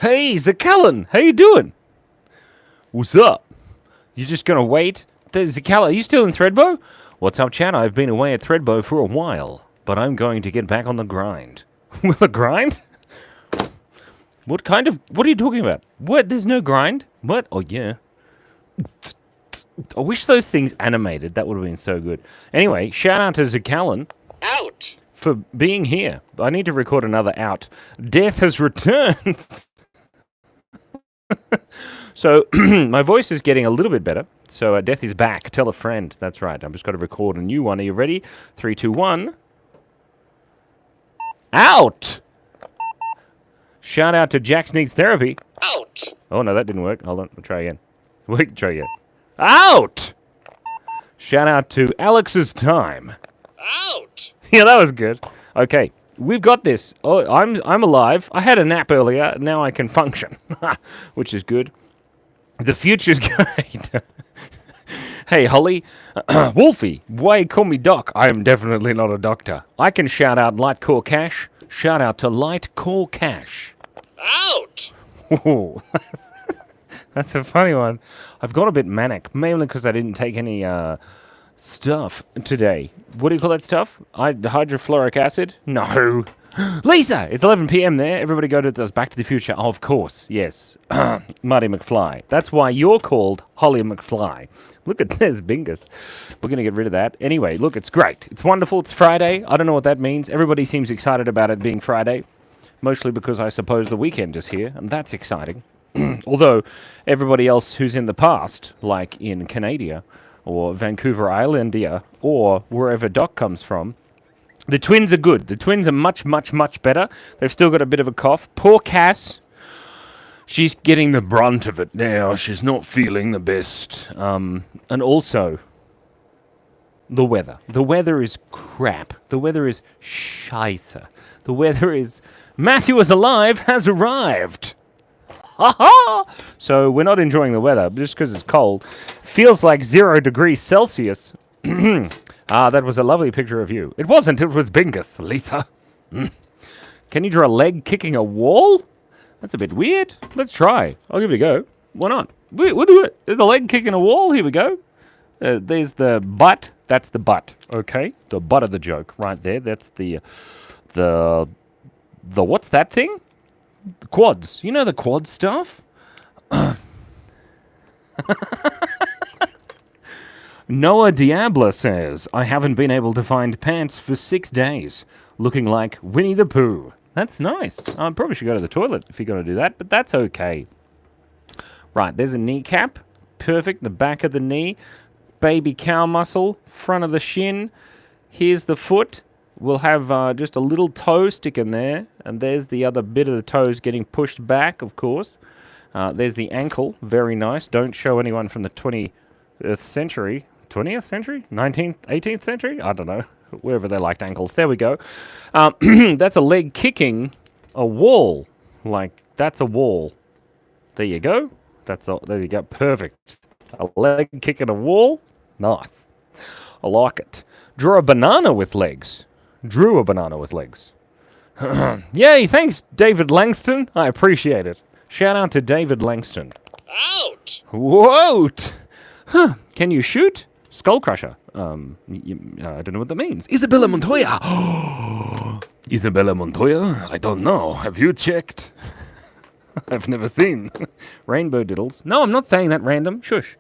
Hey, Zacallan, how you doing? What's up? You just gonna wait? Zacallan, are you still in Threadbow? What's up, chat? I've been away at Threadbow for a while, but I'm going to get back on the grind. With a grind? What are you talking about? What? There's no grind? What? Oh, yeah. I wish those things animated. That would have been so good. Anyway, shout out to Zacallan. Out! For being here. I need to record another out. Death has returned. So, my voice is getting a little bit better. So, Death is back. Tell a friend. That's right. I've just got to record a new one. Are you ready? 3, 2, 1. Out! Shout out to Jax Needs Therapy. Out! Oh, no, that didn't work. Hold on. We'll try again. Wait, try again. Out! Shout out to Alex's Time. Out! Yeah, that was good. Okay, we've got this. Oh, I'm alive. I had a nap earlier. Now I can function, which is good. The future's great. Hey, Holly. Wolfie, why you call me Doc? I am definitely not a doctor. I can shout out Light Core Cash. Shout out to Light Core Cash. Out! Ooh, that's a funny one. I've gone a bit manic, mainly because I didn't take any stuff today. What do you call that stuff? Hydrofluoric acid? No. Lisa! It's 11 p.m. there. Everybody go to those Back to the Future. Oh, of course. Yes. Marty McFly. That's why you're called Holly McFly. Look at this, Bingus. We're going to get rid of that. Anyway, look, it's great. It's wonderful. It's Friday. I don't know what that means. Everybody seems excited about it being Friday. Mostly because I suppose the weekend is here, and that's exciting. Although, everybody else who's in the past, like in Canada, or Vancouver Islandia, or wherever Doc comes from, the twins are good. The twins are much, much, much better. They've still got a bit of a cough. Poor Cass. She's getting the brunt of it now. She's not feeling the best. And also, the weather. The weather is crap. The weather is scheisse. The weather is... Matthew is alive, has arrived. Ha ha! So we're not enjoying the weather just because it's cold. Feels like 0 degrees Celsius. That was a lovely picture of you. It wasn't, it was Bingus, Lisa. Can you draw a leg kicking a wall? That's a bit weird. Let's try. I'll give it a go. Why not? We'll do it. There's a leg kicking a wall. Here we go. There's the butt. That's the butt. Okay? The butt of the joke right there. That's the what's that thing? The quads. You know the quad stuff? Noah Diablo says, I haven't been able to find pants for 6 days. Looking like Winnie the Pooh. That's nice. I probably should go to the toilet if you're going to do that, but that's okay. Right, there's a kneecap. Perfect. The back of the knee. Baby cow muscle. Front of the shin. Here's the foot. We'll have just a little toe sticking there. And there's the other bit of the toes getting pushed back, of course. There's the ankle. Very nice. Don't show anyone from the 20th century. 20th century? 19th? 18th century? I don't know. Wherever they liked ankles. There we go. That's a leg kicking a wall. Like, that's a wall. There you go. There you go. Perfect. A leg kicking a wall. Nice. I like it. Draw a banana with legs. Drew a banana with legs. Yay, thanks, David Langston. I appreciate it. Shout out to David Langston. Out! Whoa! Huh. Can you shoot? Skull Crusher. I don't know what that means. Isabella Montoya. Isabella Montoya? I don't know. Have you checked? I've never seen. Rainbow Diddles. No, I'm not saying that random. Shush.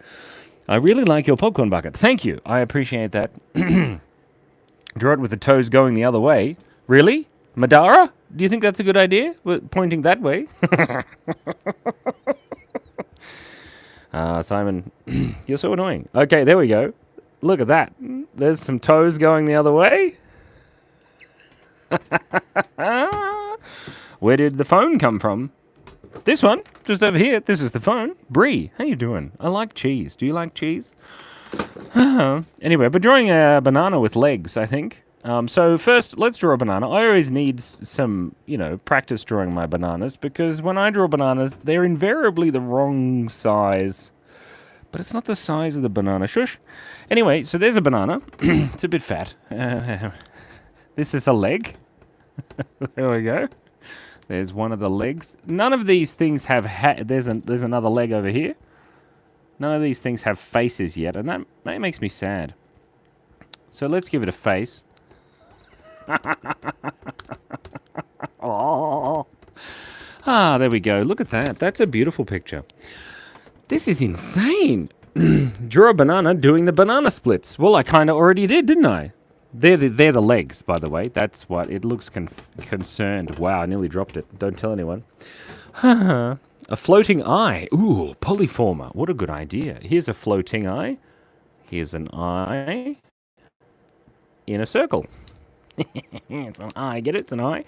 I really like your popcorn bucket. Thank you. I appreciate that. Draw it with the toes going the other way. Really? Madara? Do you think that's a good idea? Pointing that way? Simon, you're so annoying. Okay, there we go. Look at that. There's some toes going the other way. Where did the phone come from? This one, just over here. This is the phone. Bree, how you doing? I like cheese. Do you like cheese? Anyway, we're drawing a banana with legs, I think. So first, let's draw a banana. I always need some, practice drawing my bananas, because when I draw bananas, they're invariably the wrong size. But it's not the size of the banana. Shush. Anyway, so there's a banana. It's a bit fat. This is a leg. There we go. There's one of the legs. None of these things have there's another leg over here. None of these things have faces yet, and that makes me sad. So let's give it a face. Oh. Ah, there we go. Look at that. That's a beautiful picture. This is insane. Drew a banana doing the banana splits. Well, I kind of already did, didn't I? They're the legs, by the way. That's what it looks concerned. Wow, I nearly dropped it. Don't tell anyone. A floating eye. Ooh, polyformer. What a good idea. Here's a floating eye. Here's an eye in a circle. It's an eye. Get it? It's an eye.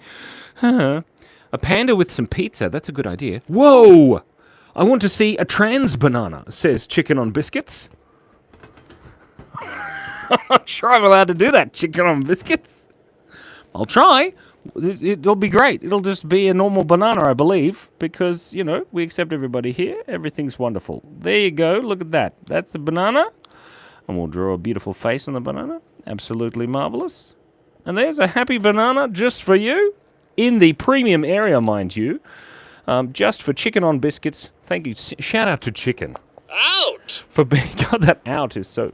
A panda with some pizza. That's a good idea. Whoa! I want to see a trans banana, says Chicken on Biscuits. I'm sure I'm allowed to do that, Chicken on Biscuits. I'll try. It'll be great. It'll just be a normal banana, I believe, because, you know, we accept everybody here. Everything's wonderful. There you go. Look at that. That's a banana. And we'll draw a beautiful face on the banana. Absolutely marvelous. And there's a happy banana just for you. In the premium area, mind you. Just for Chicken on Biscuits. Thank you. Shout out to Chicken. Out! For being... God, that out is so...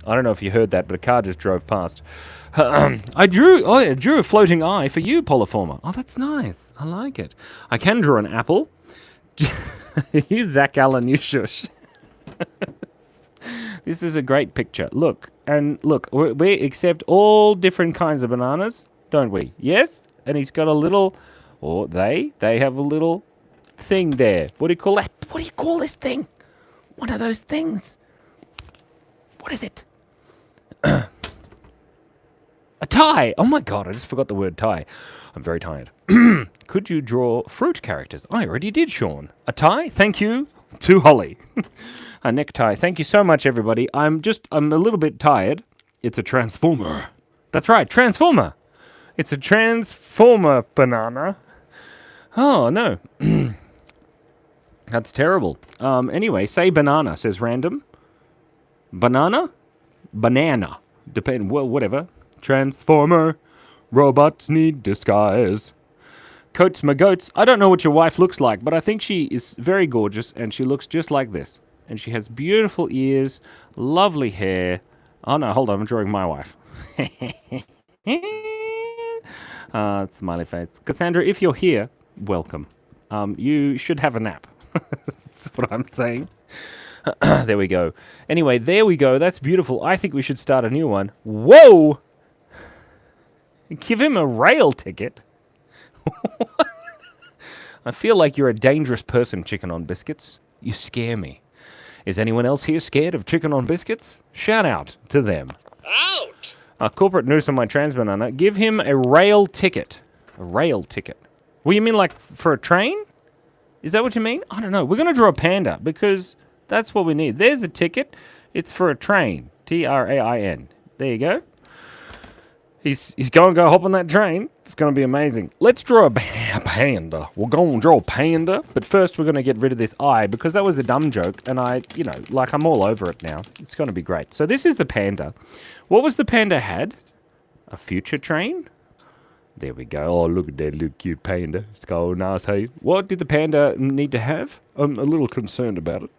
I don't know if you heard that, but a car just drove past. I drew a floating eye for you, Polyformer. Oh, that's nice. I like it. I can draw an apple. You, Zach Allen, you shush. This is a great picture. Look, and look, we accept all different kinds of bananas, don't we? Yes? And he's got a little, or they have a little thing there. What do you call that? What do you call this thing? One of those things. What is it? A tie. Oh my god, I just forgot the word tie. I'm very tired. Could you draw fruit characters? I already did, Sean. A tie? Thank you to Holly. A necktie. Thank you so much, everybody. I'm a little bit tired. It's a transformer. That's right, transformer. It's a transformer banana. Oh, no. That's terrible. Anyway, say banana, says random. Banana? Banana. Well, whatever. Transformer. Robots need disguise. Coats my goats. I don't know what your wife looks like, but I think she is very gorgeous, and she looks just like this. And she has beautiful ears, lovely hair. Oh, no, hold on. I'm drawing my wife. Smiley face. Cassandra, if you're here, welcome. You should have a nap. That's what I'm saying. There we go. Anyway, there we go. That's beautiful. I think we should start a new one. Whoa! Give him a rail ticket. I feel like you're a dangerous person, Chicken on Biscuits. You scare me. Is anyone else here scared of Chicken on Biscuits? Shout out to them. Out! A corporate nurse on my trans banana. Give him a rail ticket. A rail ticket. What, you mean like for a train? Is that what you mean? I don't know. We're going to draw a panda because that's what we need. There's a ticket. It's for a train. Train. There you go. He's going to go hop on that train. It's going to be amazing. Let's draw a panda. We're going to draw a panda. But first, we're going to get rid of this eye because that was a dumb joke. And I'm all over it now. It's going to be great. So this is the panda. What was the panda had? A future train? There we go. Oh, look at that little cute panda. It's got nice, hey. What did the panda need to have? I'm a little concerned about it.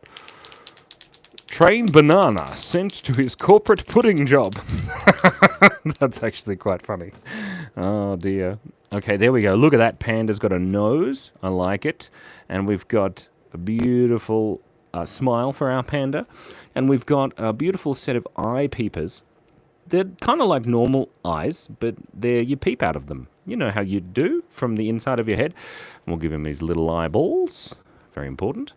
Train banana sent to his corporate pudding job. That's actually quite funny. Oh, dear. Okay, there we go. Look at that. Panda's got a nose. I like it. And we've got a beautiful smile for our panda. And we've got a beautiful set of eye peepers. They're kind of like normal eyes, but you peep out of them. You know how you do from the inside of your head. And we'll give him these little eyeballs. Very important.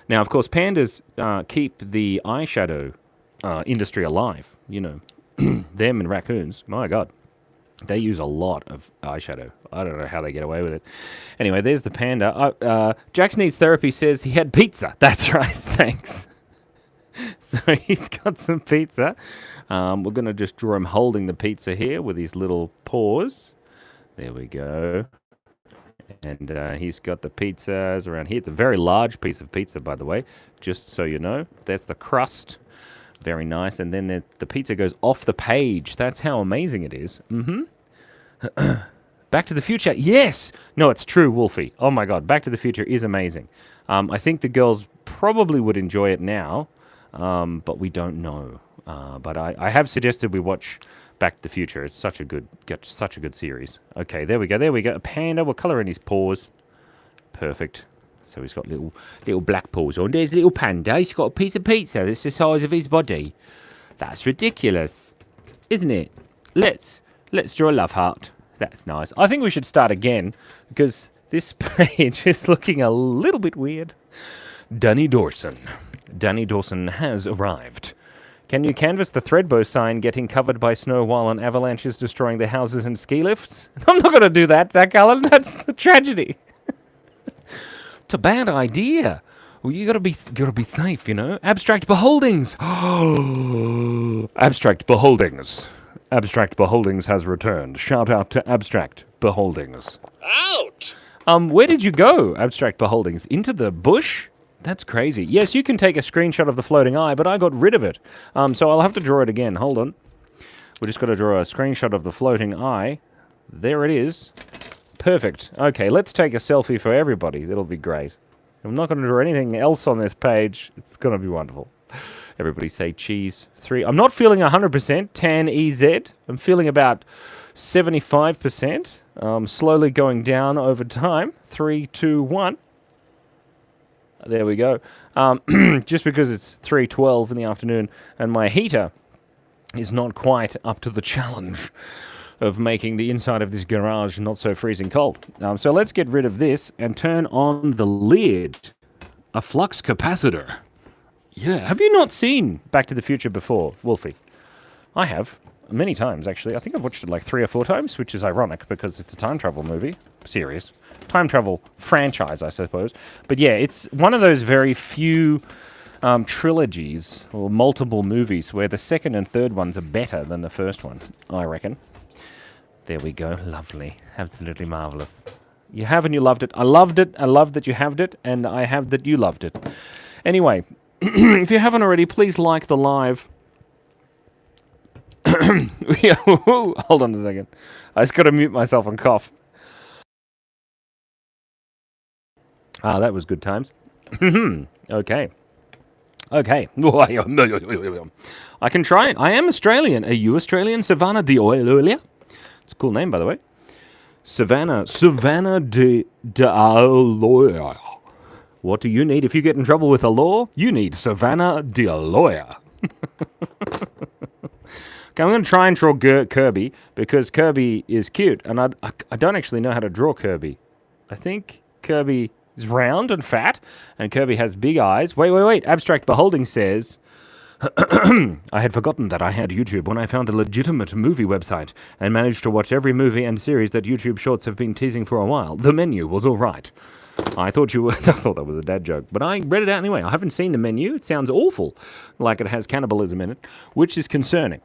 Now, of course, pandas keep the eyeshadow industry alive. You know, them and raccoons. My God, they use a lot of eyeshadow. I don't know how they get away with it. Anyway, there's the panda. Jax Needs Therapy says he had pizza. That's right. Thanks. So he's got some pizza. We're going to just draw him holding the pizza here with his little paws. There we go. And he's got the pizzas around here. It's a very large piece of pizza, by the way, just so you know. That's the crust. Very nice. And then the pizza goes off the page. That's how amazing it is. Back to the Future. Yes! No, it's true, Wolfie. Oh my god, Back to the Future is amazing. I think the girls probably would enjoy it now, but we don't know. But I have suggested we watch Back to the Future. It's such a good series. Okay, there we go. A panda. We'll colour in his paws. Perfect. So he's got little black paws on. There's little panda. He's got a piece of pizza that's the size of his body. That's ridiculous, isn't it? Let's draw a love heart. That's nice. I think we should start again because this page is looking a little bit weird. Danny Dawson. Danny Dawson has arrived. Can you canvas the Threadbow sign getting covered by snow while an avalanche is destroying the houses and ski lifts? I'm not going to do that, Zach Allen. That's the tragedy. It's a bad idea. Well, you gotta be safe, you know. Abstract beholdings. Abstract beholdings. Abstract beholdings has returned. Shout out to Abstract beholdings. Out! Where did you go, Abstract beholdings? Into the bush? That's crazy. Yes, you can take a screenshot of the floating eye, but I got rid of it. So I'll have to draw it again. Hold on. We just got to draw a screenshot of the floating eye. There it is. Perfect. Okay, let's take a selfie for everybody. That'll be great. I'm not going to draw anything else on this page. It's going to be wonderful. Everybody say cheese. 3. I'm not feeling 100% tan EZ. I'm feeling about 75%. Slowly going down over time. 3, 2, 1. There we go. Just because it's 3:12 in the afternoon and my heater is not quite up to the challenge of making the inside of this garage not so freezing cold. So let's get rid of this and turn on the lid. A flux capacitor. Yeah, have you not seen Back to the Future before, Wolfie? I have. Many times, actually. I think I've watched it like 3 or 4 times, which is ironic because it's a time travel movie. Serious. Time travel franchise, I suppose. But yeah, it's one of those very few trilogies or multiple movies where the second and third ones are better than the first one, I reckon. There we go. Lovely. Absolutely marvelous. You have and you loved it. I loved it. I love that you haved it. And I have that you loved it. Anyway, if you haven't already, please like the live. Hold on a second. I just got to mute myself and cough. That was good times. Okay. Okay. I can try it. I am Australian. Are you Australian? Savannah D'Aurelia? It's a cool name, by the way. Savannah D'Aurelia. What do you need if you get in trouble with the law? You need Savannah D'Aurelia. Okay, I'm going to try and draw Kirby because Kirby is cute, and I don't actually know how to draw Kirby. I think Kirby is round and fat, and Kirby has big eyes. Wait. Abstract Beholding says, I had forgotten that I had YouTube when I found a legitimate movie website and managed to watch every movie and series that YouTube Shorts have been teasing for a while. The menu was all right. I thought that was a dad joke, but I read it out anyway. I haven't seen the menu. It sounds awful, like it has cannibalism in it, which is concerning.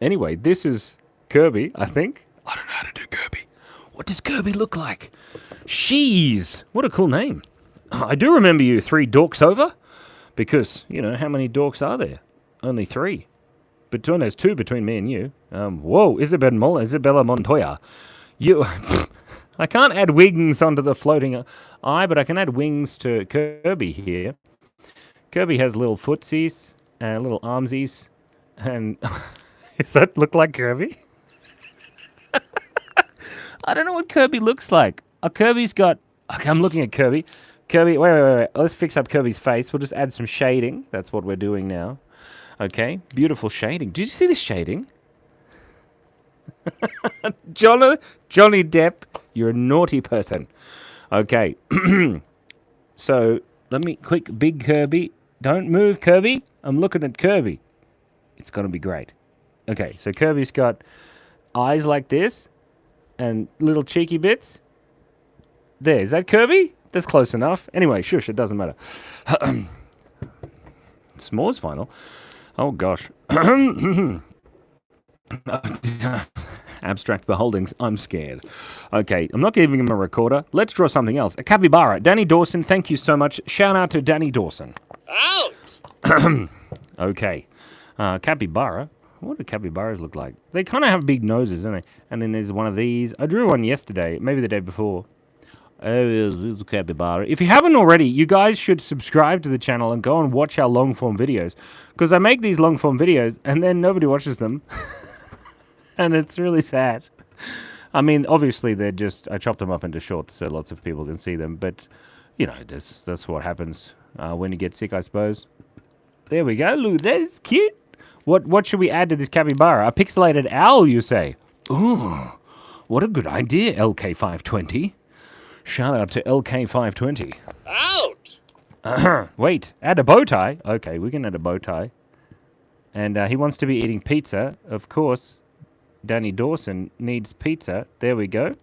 Anyway, this is Kirby, I think. I don't know how to do Kirby. What does Kirby look like? Shees! What a cool name. I do remember you 3 dorks over, because, you know, how many dorks are there? Only 3. There's 2 between me and you. Whoa, Isabella Montoya. You... I can't add wings onto the floating eye, but I can add wings to Kirby here. Kirby has little footsies and little armsies. And does that look like Kirby? I don't know what Kirby looks like. Kirby's got... Okay, I'm looking at Kirby. Kirby, wait. Let's fix up Kirby's face. We'll just add some shading. That's what we're doing now. Okay, beautiful shading. Did you see this shading? Johnny Depp, you're a naughty person. Okay. So, let me... Quick, big Kirby. Don't move, Kirby. I'm looking at Kirby. It's going to be great. Okay, so Kirby's got eyes like this and little cheeky bits. There, is that Kirby? That's close enough. Anyway, shush, it doesn't matter. S'mores final. Oh, gosh. Abstract Beholdings, I'm scared. Okay, I'm not giving him a recorder. Let's draw something else. A capybara. Danny Dawson, thank you so much. Shout out to Danny Dawson. Out! Okay. Capybara. What do capybaras look like? They kind of have big noses, don't they? And then there's one of these. I drew one yesterday, maybe the day before. Oh, it's a capybara. If you haven't already, you guys should subscribe to the channel and go and watch our long-form videos. Because I make these long-form videos, and then nobody watches them. And it's really sad. I mean, obviously, they're just... I chopped them up into shorts so lots of people can see them. But, you know, that's what happens when you get sick, I suppose. There we go. Look, that's cute. What should we add to this capybara? A pixelated owl, you say? Ooh, what a good idea, LK520. Shout out to LK520. Out. Wait, add a bow tie? Okay, we can add a bow tie. And he wants to be eating pizza. Of course, Danny Dawson needs pizza. There we go.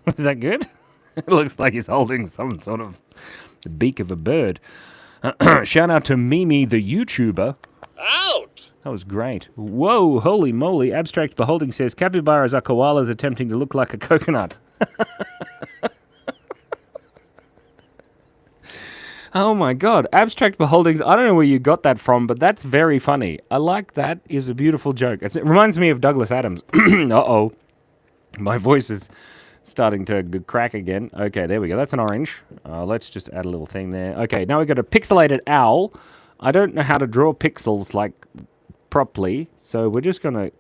Is that good? It looks like he's holding some sort of the beak of a bird. Shout out to Mimi, the YouTuber. Out. That was great. Whoa, holy moly. Abstract Beholding says, capybaras are koalas attempting to look like a coconut. Oh my god. Abstract Beholdings, I don't know where you got that from, but that's very funny. I like that. Is a beautiful joke. It reminds me of Douglas Adams. Uh-oh. My voice is starting to crack again. Okay, there we go. That's an orange. Let's just add a little thing there. Okay, now we've got a pixelated owl. I don't know how to draw pixels, like, properly, so we're just going to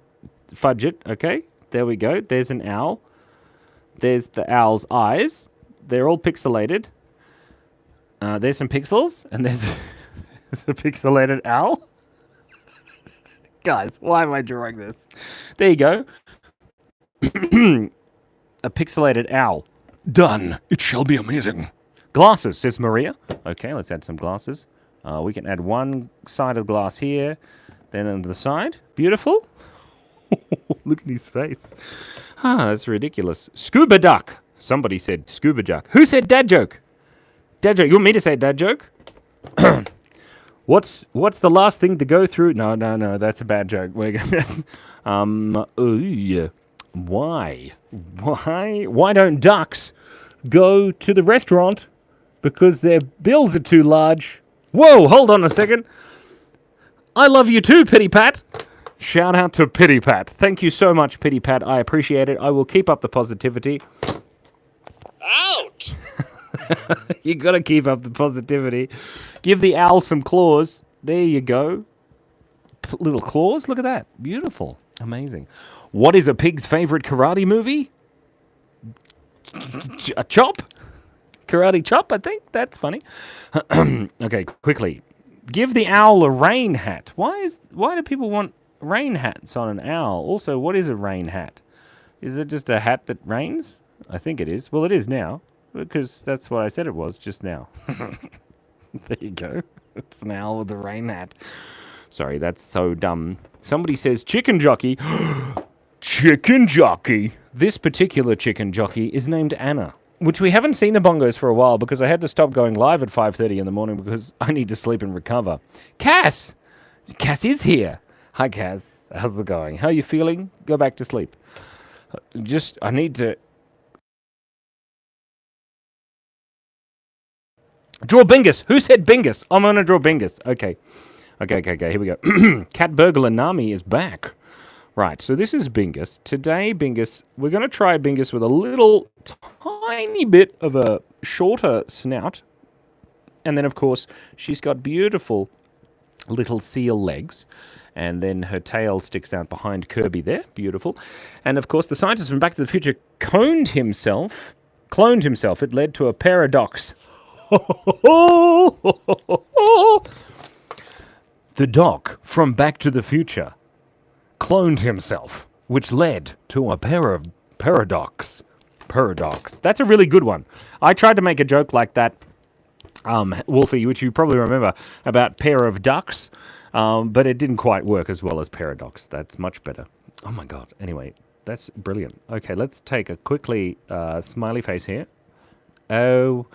fudge it, okay? There we go. There's an owl. There's the owl's eyes. They're all pixelated. There's some pixels, and there's a pixelated owl. Guys, why am I drawing this? There you go. A pixelated owl. Done. It shall be amazing. Glasses, says Maria. Okay, let's add some glasses. We can add one side of glass here, then on the side. Beautiful. Look at his face. Ah, that's ridiculous. Scuba duck. Somebody said scuba duck. Who said dad joke? Dad joke. You want me to say dad joke? What's the last thing to go through? No, that's a bad joke. We're gonna why don't ducks go to the restaurant? Because their bills are too large. Whoa, hold on a second. I love you too, Pity Pat. Shout out to Pity Pat. Thank you so much, Pity Pat. I appreciate it. I will keep up the positivity. Out. You gotta keep up the positivity. Give the owl some claws. There you go. Little claws. Look at that. Beautiful. Amazing. What is a pig's favorite karate movie? A chop? Karate chop, I think. That's funny. Okay, quickly. Give the owl a rain hat. Why do people want rain hats on an owl? Also, what is a rain hat? Is it just a hat that rains? I think it is. Well, it is now, because that's what I said it was just now. There you go. It's an owl with a rain hat. Sorry, that's so dumb. Somebody says chicken jockey. Chicken jockey. This particular chicken jockey is named Anna, which we haven't seen the bongos for a while because I had to stop going live at 5:30 in the morning because I need to sleep and recover. Cass! Cass is here. Hi, Cass. How's it going? How are you feeling? Go back to sleep. I need to... Draw Bingus. Who said Bingus? I'm going to draw Bingus. Okay. Okay. Here we go. Cat Burglar Nami is back. Right, so this is Bingus. Today, Bingus, we're going to try Bingus with a little tiny bit of a shorter snout. And then, of course, she's got beautiful little seal legs. And then her tail sticks out behind Kirby there. Beautiful. And, of course, the scientist from Back to the Future cloned himself. It led to a paradox. The Doc from Back to the Future cloned himself, which led to a pair of paradox. That's a really good one. I tried to make a joke like that, Wolfie, which you probably remember, about pair of ducks, but it didn't quite work as well as paradox. That's much better. Oh my god. Anyway, that's brilliant. Okay, let's take a quickly smiley face here. Oh,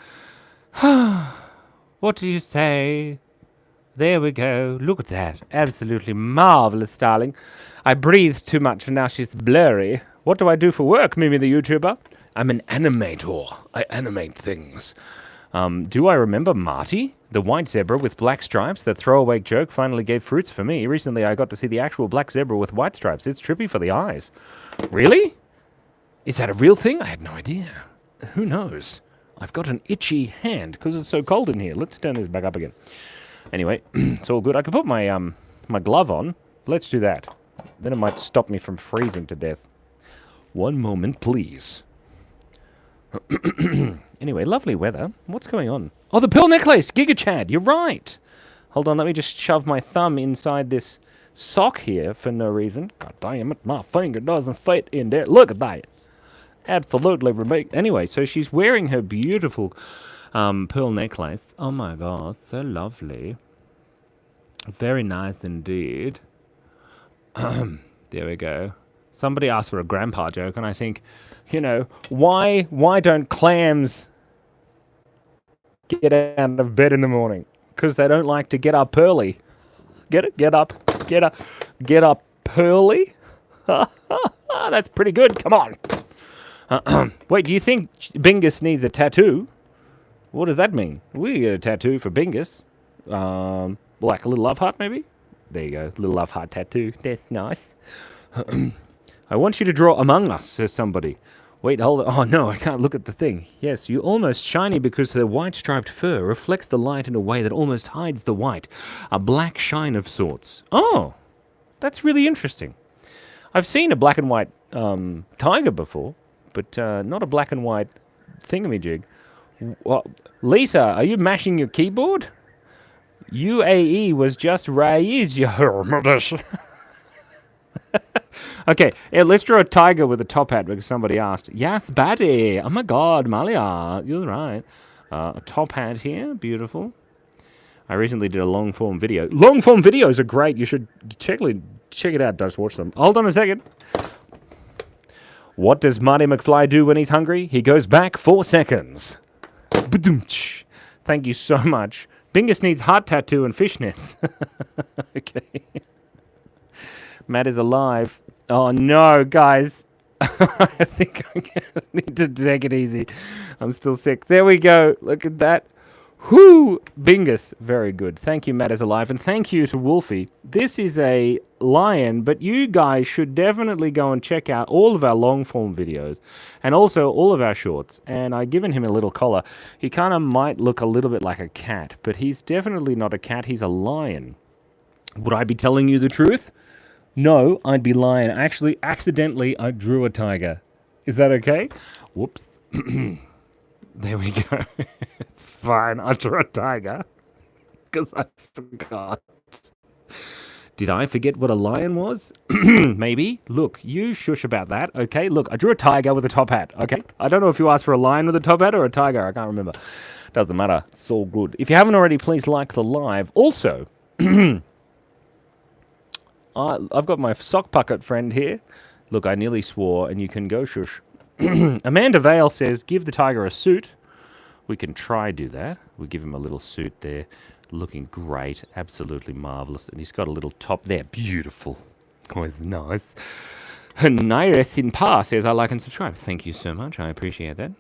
what do you say? There we go. Look at that. Absolutely marvelous, darling. I breathed too much and now she's blurry. What do I do for work, Mimi the YouTuber? I'm an animator. I animate things. Do I remember Marty? The white zebra with black stripes? That throwaway joke finally gave fruits for me. Recently, I got to see the actual black zebra with white stripes. It's trippy for the eyes. Really? Is that a real thing? I had no idea. Who knows? I've got an itchy hand because it's so cold in here. Let's turn this back up again. Anyway, it's all good. I could put my my glove on. Let's do that. Then it might stop me from freezing to death. One moment, please. Anyway, lovely weather. What's going on? Oh, the pearl necklace! Giga Chad, you're right! Hold on, let me just shove my thumb inside this sock here for no reason. God damn it, my finger doesn't fit in there. Look at that! Absolutely remake. Anyway, so she's wearing her beautiful pearl necklace. Oh my god, so lovely. Very nice indeed. There we go. Somebody asked for a grandpa joke, and I think, you know, why don't clams get out of bed in the morning? Because they don't like to get up early. Get it? Get up early? That's pretty good. Come on. Wait, do you think Bingus needs a tattoo? What does that mean? We get a tattoo for Bingus. Like a little love heart, maybe? There you go. Little love heart tattoo. That's nice. I want you to draw Among Us, says somebody. Wait, hold on. Oh, no, I can't look at the thing. Yes, you're almost shiny because the white striped fur reflects the light in a way that almost hides the white. A black shine of sorts. Oh, that's really interesting. I've seen a black and white tiger before, but not a black and white thingamajig. Well, Lisa, are you mashing your keyboard? UAE was just raised, you hermitish. Okay, yeah, let's draw a tiger with a top hat because somebody asked. Yes, Batty. Oh my god, Malia. You're right. A top hat here. Beautiful. I recently did a long-form video. Long-form videos are great. You should check it out. Just watch them. Hold on a second. What does Marty McFly do when he's hungry? He goes back 4 seconds. Ba-doom-tsh. Thank you so much. Bingus needs heart tattoo and fishnets. Okay. Matt is alive. Oh no, guys. I think I need to take it easy. I'm still sick. There we go. Look at that. Whoo! Bingus. Very good. Thank you, Matt is alive. And thank you to Wolfie. This is a lion, but you guys should definitely go and check out all of our long-form videos and also all of our shorts. And I've given him a little collar. He kind of might look a little bit like a cat, but he's definitely not a cat. He's a lion. Would I be telling you the truth? No, I'd be lying. Actually, accidentally, I drew a tiger. Is that okay? Whoops. There we go. It's fine. I drew a tiger. Because I forgot. Did I forget what a lion was? Maybe. Look, you shush about that, okay? Look, I drew a tiger with a top hat, okay? I don't know if you asked for a lion with a top hat or a tiger. I can't remember. Doesn't matter. It's all good. If you haven't already, please like the live. Also... I've got my sock pucket friend here. Look, I nearly swore, and you can go shush. Amanda Vale says, give the tiger a suit. We can try do that. We give him a little suit there. Looking great. Absolutely marvellous. And he's got a little top there. Beautiful. Always nice. Nairis in Pa says, I like and subscribe. Thank you so much. I appreciate that.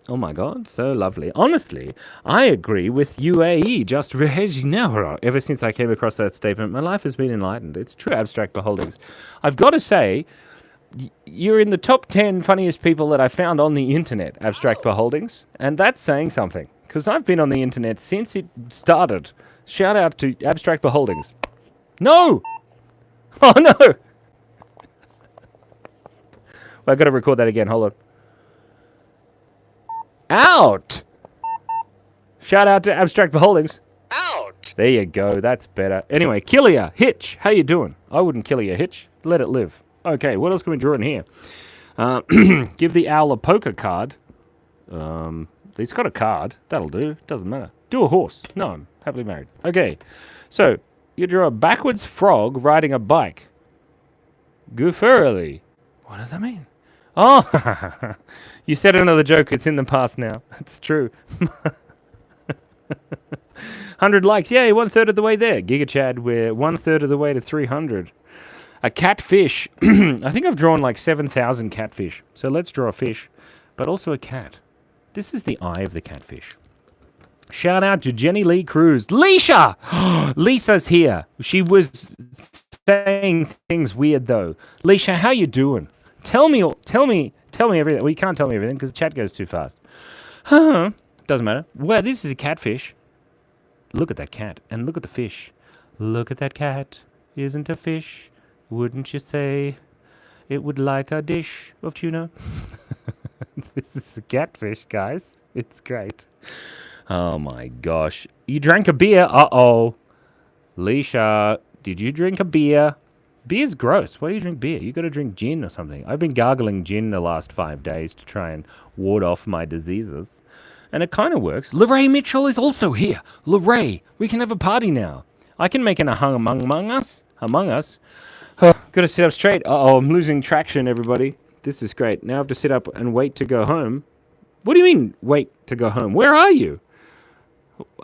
Oh my god, so lovely. Honestly, I agree with UAE, just ever since I came across that statement. My life has been enlightened. It's true, Abstract Beholdings. I've got to say, you're in the top 10 funniest people that I found on the internet, Abstract Beholdings, and that's saying something, because I've been on the internet since it started. Shout out to Abstract Beholdings. No! Oh no! Well, I've got to record that again, hold on. Out! Shout out to Abstract Beholdings. Out! There you go, that's better. Anyway, Killia, Hitch, how you doing? I wouldn't kill you, Hitch. Let it live. Okay, what else can we draw in here? Give the owl a poker card. He's got a card. That'll do. Doesn't matter. Do a horse. No, I'm happily married. Okay, so you draw a backwards frog riding a bike. Gooferly. What does that mean? Oh, you said another joke. It's in the past now. It's true. 100 likes. Yay, 1/3 of the way there. Giga Chad, we're 1/3 of the way to 300. A catfish. I think I've drawn like 7,000 catfish. So let's draw a fish, but also a cat. This is the eye of the catfish. Shout out to Jenny Lee Cruz. Leisha! Lisa's here. She was saying things weird, though. Leisha, how you doing? Tell me everything. Well, you can't tell me everything because the chat goes too fast. Doesn't matter. Well, this is a catfish. Look at that cat, and look at the fish. Look at that cat. Isn't a fish? Wouldn't you say it would like a dish of tuna? This is a catfish, guys. It's great. Oh my gosh. You drank a beer? Uh-oh. Leisha, did you drink a beer? Beer's gross. Why do you drink beer? You got to drink gin or something. I've been gargling gin the last 5 days to try and ward off my diseases. And it kind of works. Lorraine Mitchell is also here. Lorraine, we can have a party now. I can make an among us. Got to sit up straight. Uh-oh, I'm losing traction, everybody. This is great. Now I have to sit up and wait to go home. What do you mean, wait to go home? Where are you?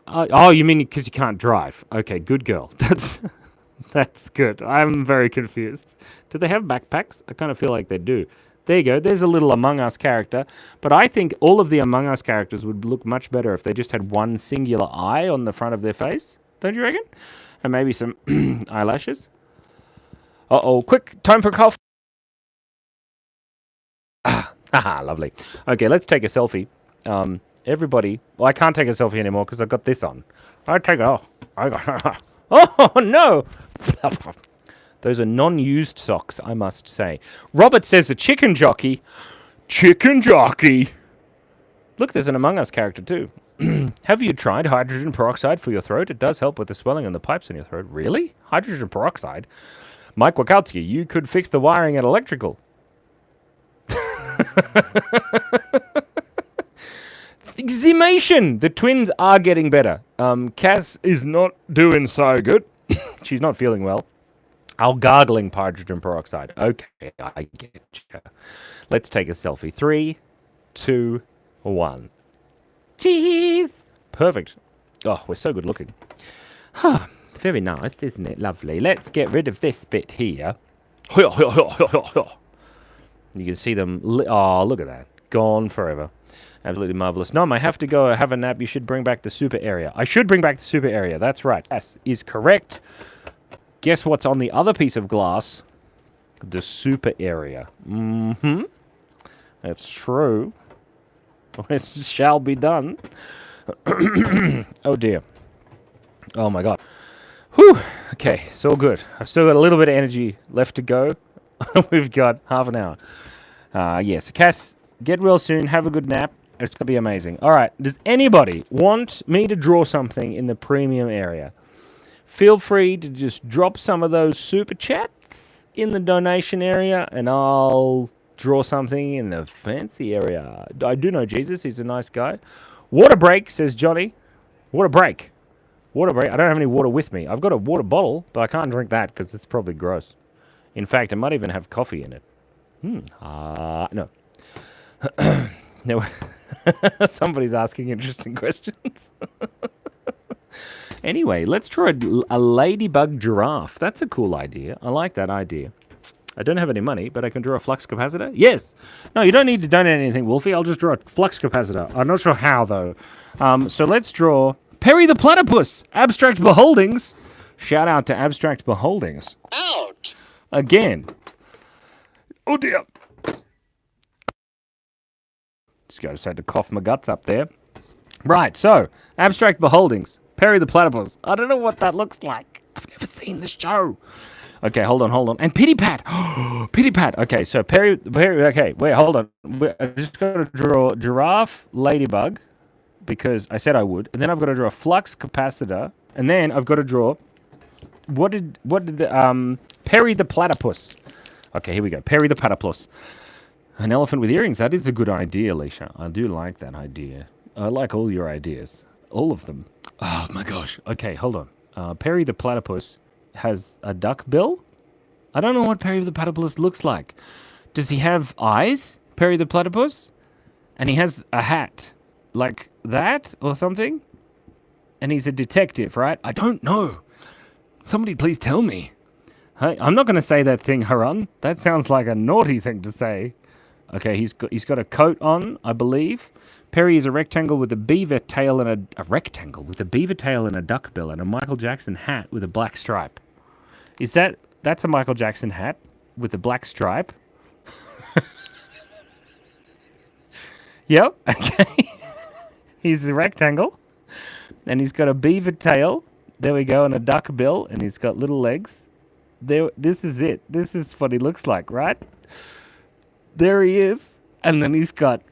Oh, you mean because you can't drive. Okay, good girl. That's good. I'm very confused. Do they have backpacks? I kind of feel like they do. There you go. There's a little Among Us character. But I think all of the Among Us characters would look much better if they just had one singular eye on the front of their face. Don't you reckon? And maybe some eyelashes. Uh-oh. Quick. Time for coffee. Haha, lovely. Okay, let's take a selfie. Everybody. Well, I can't take a selfie anymore because I've got this on. I got. Oh, no. Those are non-used socks, I must say. Robert says a chicken jockey. Chicken jockey. Look, there's an Among Us character too. Have you tried hydrogen peroxide for your throat? It does help with the swelling in the pipes in your throat. Really? Hydrogen peroxide? Mike Wachowski, you could fix the wiring at electrical. Exhumation! The twins are getting better. Cass is not doing so good. She's not feeling well. I'll gargling hydrogen peroxide. Okay, I get you. Let's take a selfie. 3, 2, 1. Cheese! Perfect. Oh, we're so good looking. Very nice, isn't it? Lovely. Let's get rid of this bit here. You can see them. Oh, look at that. Gone forever. Absolutely marvelous. Nom, I have to go have a nap. You should bring back the super area. I should bring back the super area. That's right. Yes, is correct. Guess what's on the other piece of glass? The super area. Mm-hmm. That's true. It shall be done. Oh, dear. Oh, my God. Whew. Okay, it's all good. I've still got a little bit of energy left to go. We've got half an hour. Yes, Cass, get well soon. Have a good nap. It's going to be amazing. All right, does anybody want me to draw something in the premium area? Feel free to just drop some of those super chats in the donation area, and I'll draw something in the fancy area. I do know Jesus. He's a nice guy. Water break, says Johnny. Water break. Water break. I don't have any water with me. I've got a water bottle, but I can't drink that because it's probably gross. In fact, it might even have coffee in it. No. No. Somebody's asking interesting questions. Anyway, let's draw a ladybug giraffe. That's a cool idea. I like that idea. I don't have any money, but I can draw a flux capacitor. Yes. No, you don't need to donate anything, Wolfie. I'll just draw a flux capacitor. I'm not sure how, though. So let's draw Perry the Platypus. Abstract Beholdings. Shout out to Abstract Beholdings. Ouch! Again. Oh, dear. Just had to cough my guts up there. Right, so, Abstract Beholdings. Perry the Platypus. I don't know what that looks like. I've never seen the show. Okay, hold on. And Pity Pat. Pity Pat. Okay, so Perry, okay, wait, hold on. I just got to draw Giraffe, Ladybug, because I said I would. And then I've got to draw a Flux Capacitor. And then I've got to draw, what did Perry the Platypus. Okay, here we go. Perry the Platypus. An elephant with earrings. That is a good idea, Alicia. I do like that idea. I like all your ideas. All of them. Oh, my gosh. Okay, hold on. Perry the Platypus has a duck bill? I don't know what Perry the Platypus looks like. Does he have eyes, Perry the Platypus? And he has a hat like that or something? And he's a detective, right? I don't know. Somebody please tell me. Hey, I'm not going to say that thing, Harun. That sounds like a naughty thing to say. Okay, he's got a coat on, I believe. Perry is a rectangle with a beaver tail and a rectangle with a beaver tail and a duck bill and a Michael Jackson hat with a black stripe. That's a Michael Jackson hat with a black stripe? Yep, okay. He's a rectangle, and he's got a beaver tail. There we go, and a duck bill, and he's got little legs. This is it. This is what he looks like, right? There he is, and then he's got...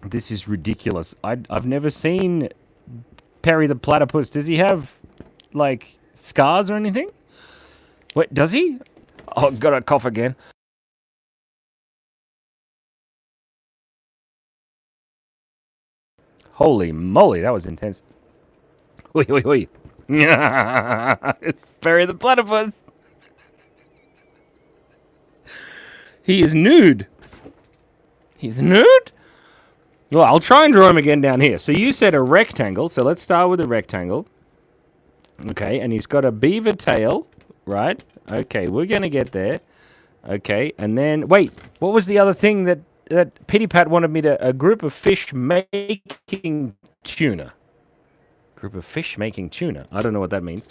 This is ridiculous. I've never seen Perry the platypus. Does he have, like, scars or anything? Wait, does he? Oh, got a cough again. Holy moly, that was intense. Oi, oi, oi. It's Perry the platypus. He is nude. He's nude? Well, I'll try and draw him again down here. So you said a rectangle, so let's start with a rectangle. Okay, and he's got a beaver tail, right? Okay, we're going to get there. Okay, and then... Wait, what was the other thing that Pitty Pat wanted me to... A group of fish making tuna. Group of fish making tuna. I don't know what that means.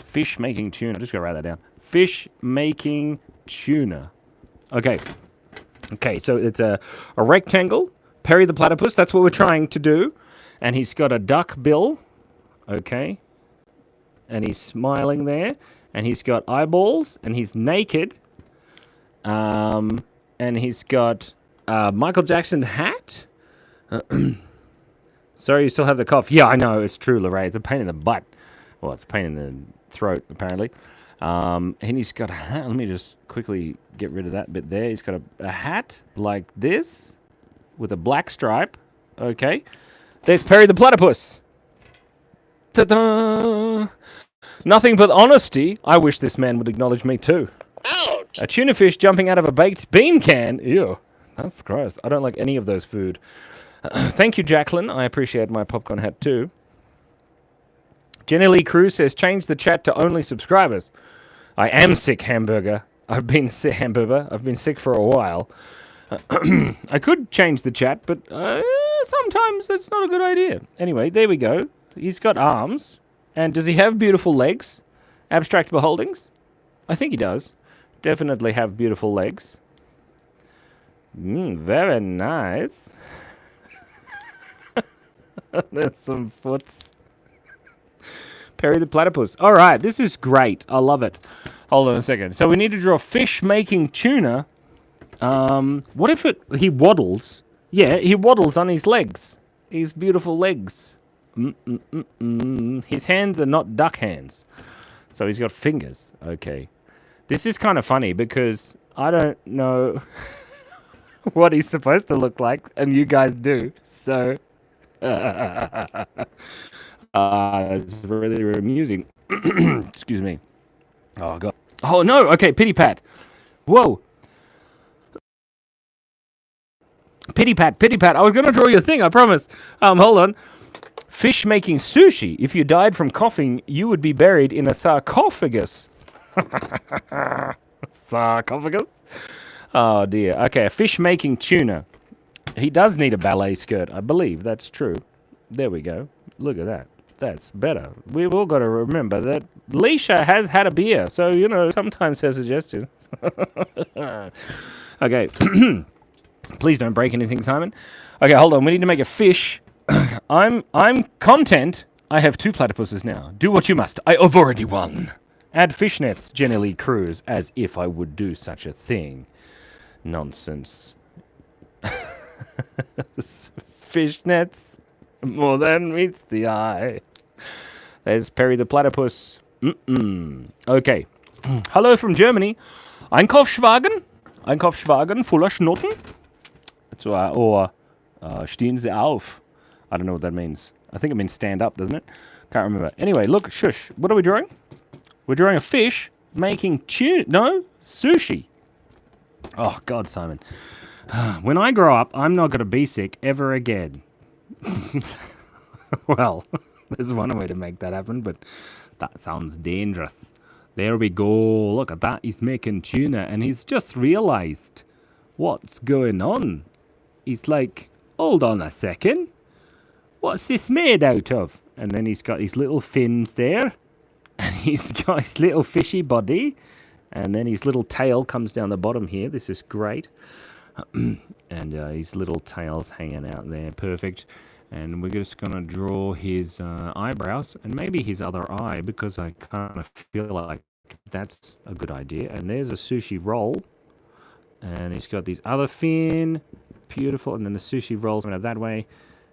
Fish making tuna. I'm just going to write that down. Fish making tuna. Okay. Okay, so it's a rectangle. Perry the platypus, that's what we're trying to do. And he's got a duck bill. Okay. And he's smiling there. And he's got eyeballs. And he's naked. And he's got a Michael Jackson hat. Sorry, you still have the cough. Yeah, I know, it's true, Lorraine. It's a pain in the butt. Well, it's a pain in the throat, apparently. And he's got a hat. Let me just quickly get rid of that bit there. He's got a hat like this with a black stripe. Okay. There's Perry the platypus. Ta-da! Nothing but honesty. I wish this man would acknowledge me too. Ouch! A tuna fish jumping out of a baked bean can. Ew. That's gross. I don't like any of those food. Thank you, Jacqueline. I appreciate my popcorn hat too. Jenny Lee Cruz says, change the chat to only subscribers. I am sick, hamburger. I've been sick, hamburger. I've been sick for a while. I could change the chat, but sometimes it's not a good idea. Anyway, there we go. He's got arms. And does he have beautiful legs? Abstract beholdings? I think he does. Definitely have beautiful legs. Very nice. There's some foots. Perry the platypus. All right, this is great. I love it. Hold on a second. So we need to draw fish making tuna. What if he waddles? Yeah, he waddles on his legs. His beautiful legs. His hands are not duck hands. So he's got fingers. Okay. This is kind of funny because I don't know what he's supposed to look like, and you guys do. So... it's really amusing. Excuse me. Oh, God. Oh, no. Okay, Pitty Pat. Whoa. Pitty Pat. I was going to draw you a thing, I promise. Hold on. Fish making sushi. If you died from coughing, you would be buried in a sarcophagus. Sarcophagus? Oh, dear. Okay, a fish making tuna. He does need a ballet skirt, I believe. That's true. There we go. Look at that. That's better. We've all got to remember that Leisha has had a beer, so, you know, sometimes her suggestions. Okay. Please don't break anything, Simon. Okay, hold on. We need to make a fish. I'm content. I have 2 platypuses now. Do what you must. I have already won. Add fishnets, Jenny Lee Cruz, as if I would do such a thing. Nonsense. Fishnets. More than meets the eye. There's Perry the platypus. Okay. Hello from Germany. Einkaufswagen, voller Schnoten. Or stehen Sie auf. I don't know what that means. I think it means stand up, doesn't it? Can't remember. Anyway, look, shush. What are we drawing? We're drawing a fish making sushi. Oh, God, Simon. When I grow up, I'm not going to be sick ever again. Well, there's one way to make that happen, but that sounds dangerous. There we go. Look at that. He's making tuna, and he's just realized what's going on. He's like, Hold on a second. What's this made out of? And then he's got his little fins there. And he's got his little fishy body. And then his little tail comes down the bottom here. This is great. And his little tail's hanging out there. Perfect. And we're just going to draw his eyebrows and maybe his other eye because I kind of feel like that's a good idea. And there's a sushi roll. And he's got these other fin. Beautiful. And then the sushi rolls that way.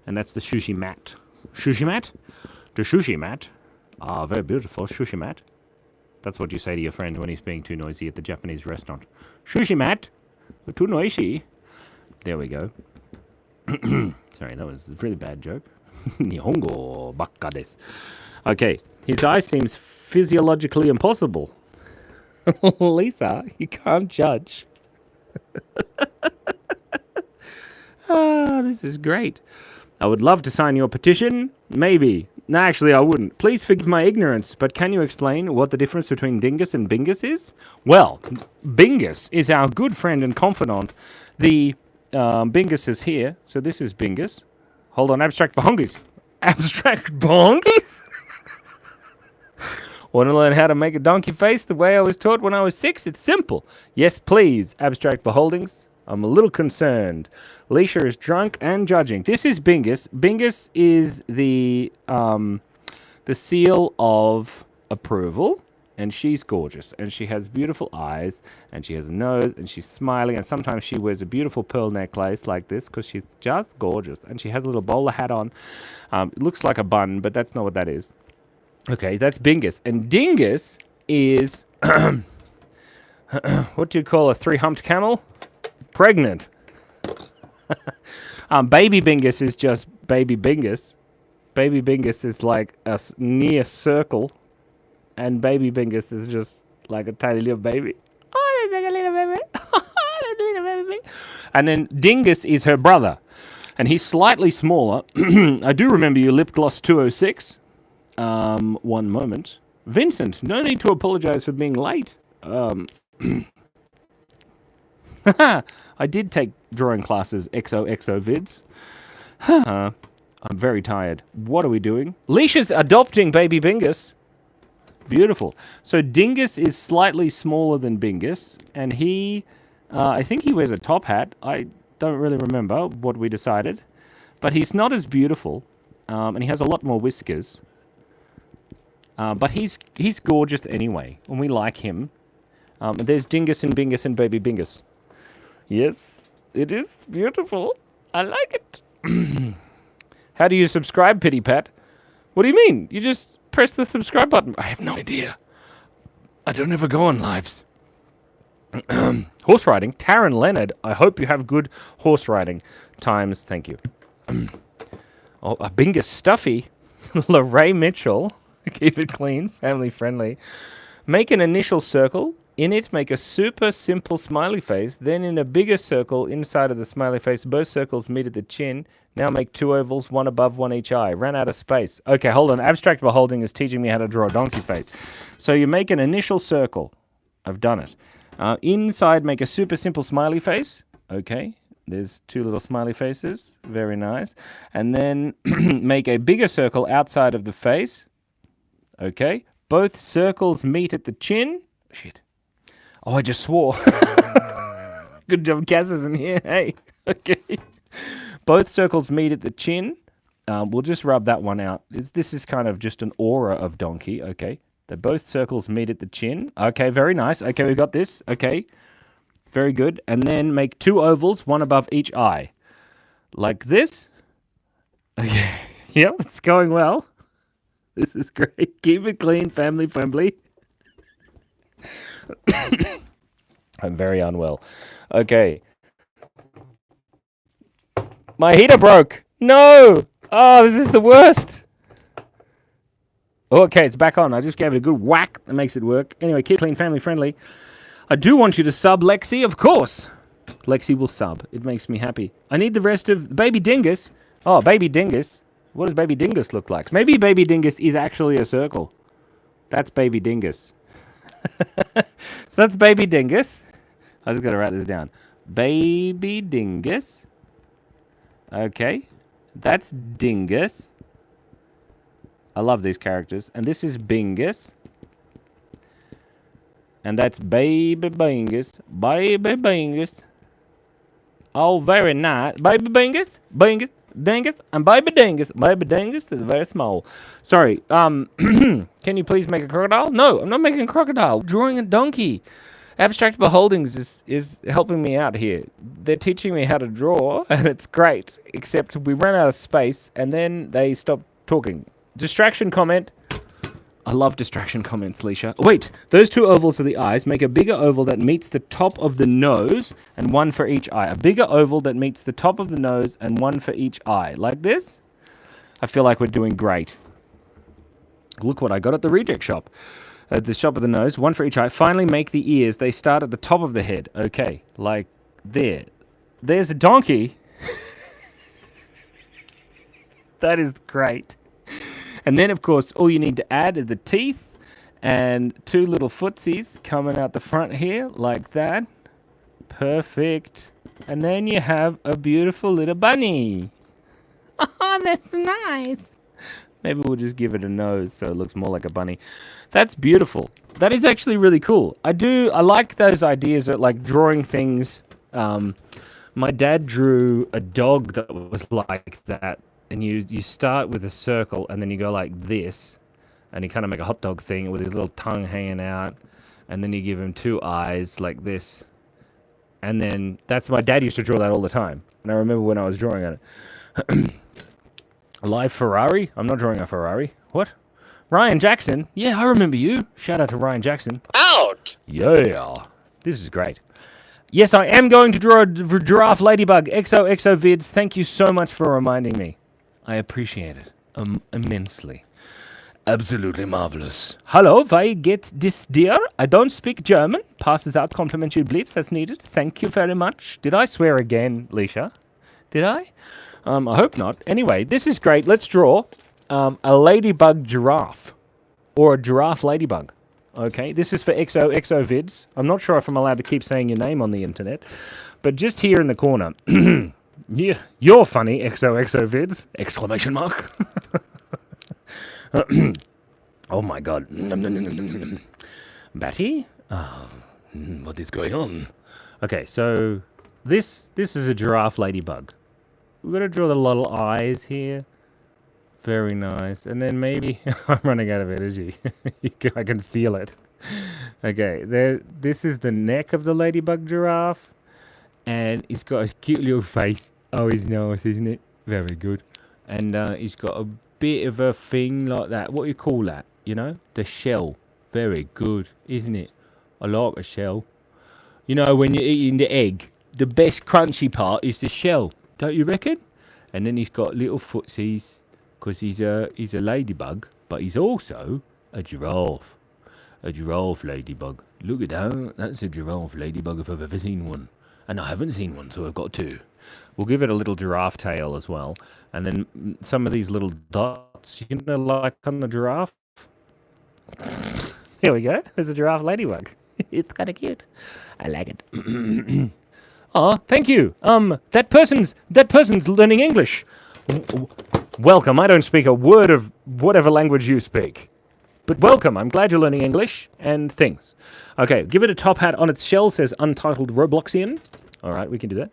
And that's the sushi mat. Sushi mat? The sushi mat. Ah, very beautiful. Sushi mat. That's what you say to your friend when he's being too noisy at the Japanese restaurant. Sushi mat. Too noisy. There we go. Sorry, that was a really bad joke. Nihongo bakka desu. Okay, his eye seems physiologically impossible. Lisa, you can't judge. This is great. I would love to sign your petition. Maybe. No, actually, I wouldn't. Please forgive my ignorance, but can you explain what the difference between Dingus and Bingus is? Well, Bingus is our good friend and confidant. The Bingus is here, so this is Bingus. Hold on, abstract bahongis. Abstract bahongis? Want to learn how to make a donkey face the way I was taught when I was 6? It's simple. Yes, please, abstract beholdings. I'm a little concerned. Leisha is drunk and judging. This is Bingus. Bingus is the seal of approval, and she's gorgeous, and she has beautiful eyes, and she has a nose, and she's smiling, and sometimes she wears a beautiful pearl necklace like this because she's just gorgeous, and she has a little bowler hat on. It looks like a bun, but that's not what that is. Okay, that's Bingus. And Dingus is, what do you call a three-humped camel? Pregnant. Baby Bingus is just baby Bingus. Baby Bingus is like a near circle. And baby Bingus is just like a tiny little baby. Oh, there's like a little baby. Oh, there's a little baby. And then Dingus is her brother. And he's slightly smaller. I do remember you, Lip Gloss 206. One moment. Vincent, no need to apologize for being late. I did take drawing classes XOXO vids. I'm very tired. What are we doing? Leisha's adopting baby Bingus. Beautiful. So Dingus is slightly smaller than Bingus, and he, I think he wears a top hat. I don't really remember what we decided, but he's not as beautiful, and he has a lot more whiskers. But he's gorgeous anyway, and we like him. There's Dingus and Bingus and baby Bingus. Yes, it is beautiful. I like it. How do you subscribe, Pity Pat? What do you mean? You just press the subscribe button. I have no idea. I don't ever go on lives. Horse riding. Taryn Leonard, I hope you have good horse riding times. Thank you. Oh, a Bingus Stuffy. Lorraine Mitchell. Keep it clean, family friendly. Make an initial circle. In it, make a super simple smiley face. Then in a bigger circle inside of the smiley face, both circles meet at the chin. Now make two ovals, one above, one each eye. Ran out of space. Okay, hold on. Abstract beholding is teaching me how to draw a donkey face. So you make an initial circle. I've done it. Inside, make a super simple smiley face. Okay, there's two little smiley faces. Very nice. And then make a bigger circle outside of the face. Okay, both circles meet at the chin. Shit. Oh, I just swore. Good job, Cass isn't here. Hey, okay. Both circles meet at the chin. We'll just rub that one out. This is kind of just an aura of donkey. Okay, they both circles meet at the chin. Okay, very nice. Okay, we got this. Okay, very good. And then make two ovals, one above each eye, like this. Okay. Yep, it's going well. This is great. Keep it clean, family friendly. I'm very unwell. Okay. My heater broke. No. Oh, this is the worst. Okay, it's back on. I just gave it a good whack. That makes it work. Anyway, keep clean, family friendly. I do want you to sub Lexi, of course. Lexi will sub. It makes me happy. I need the rest of Baby Dingus. Oh, Baby Dingus. What does Baby Dingus look like? Maybe Baby Dingus is actually a circle. That's Baby Dingus. So that's Baby Dingus. I just got to write this down. Baby Dingus. Okay. That's Dingus. I love these characters. And this is Bingus. And that's Baby Bingus. Baby Bingus. Oh, very nice. Baby Bingus. Bingus. Dingus. And Baby Dingus. Baby Dingus is very small. Sorry. Can you please make a crocodile? No, I'm not making a crocodile. I'm drawing a donkey. Abstractable Holdings is helping me out here. They're teaching me how to draw, and it's great. Except we ran out of space, and then they stopped talking. Distraction comment. I love distraction comments, Leisha. Wait, those two ovals are the eyes. Make a bigger oval that meets the top of the nose, and one for each eye. A bigger oval that meets the top of the nose, and one for each eye. Like this? I feel like we're doing great. Look what I got at the reject shop. At the shop of the nose, one for each eye. Finally make the ears. They start at the top of the head. Okay, like there. There's a donkey. That is great. And then, of course, all you need to add are the teeth and two little footsies coming out the front here, like that. Perfect. And then you have a beautiful little bunny. Oh, that's nice. Maybe we'll just give it a nose so it looks more like a bunny. That's beautiful. That is actually really cool. I like those ideas of like drawing things. My dad drew a dog that was like that. And you start with a circle and then you go like this. And you kind of make a hot dog thing with his little tongue hanging out. And then you give him two eyes like this. And then my dad used to draw that all the time. And I remember when I was drawing on it. Live Ferrari? I'm not drawing a Ferrari. What? Ryan Jackson? Yeah, I remember you. Shout out to Ryan Jackson. Out! Yeah. This is great. Yes, I am going to draw a giraffe ladybug. XOXO vids. Thank you so much for reminding me. I appreciate it. Immensely. Absolutely marvelous. Hello, I get this dear. I don't speak German. Passes out complimentary bleeps as needed. Thank you very much. Did I swear again, Leisha? Did I? I hope not. Anyway, this is great. Let's draw a ladybug giraffe. Or a giraffe ladybug. Okay, this is for XOXO vids. I'm not sure if I'm allowed to keep saying your name on the internet. But just here in the corner. Yeah, you're funny, XOXO vids! Exclamation mark. Oh my god. Batty? Oh, what is going on? Okay, so this is a giraffe ladybug. We're gonna draw the little eyes here. Very nice. And then maybe I'm running out of energy. I can feel it. Okay, this is the neck of the ladybug giraffe. And he's got a cute little face. Oh, he's nice, isn't it? Very good. And he's got a bit of a thing like that. What do you call that? You know? The shell. Very good, isn't it? I like a shell. You know, when you're eating the egg, the best crunchy part is the shell. Don't you reckon? And then he's got little footsies. Because he's a ladybug. But he's also a giraffe. A giraffe ladybug. Look at that. That's a giraffe ladybug if I've ever seen one. And I haven't seen one, so I've got two. We'll give it a little giraffe tail as well. And then some of these little dots, you know, like on the giraffe. Here we go. There's a giraffe ladybug. It's kind of cute. I like it. Oh, thank you. That person's learning English. Welcome. I don't speak a word of whatever language you speak. But welcome. I'm glad you're learning English and things. Okay, give it a top hat on its shell. Says Untitled Robloxian. All right, we can do that.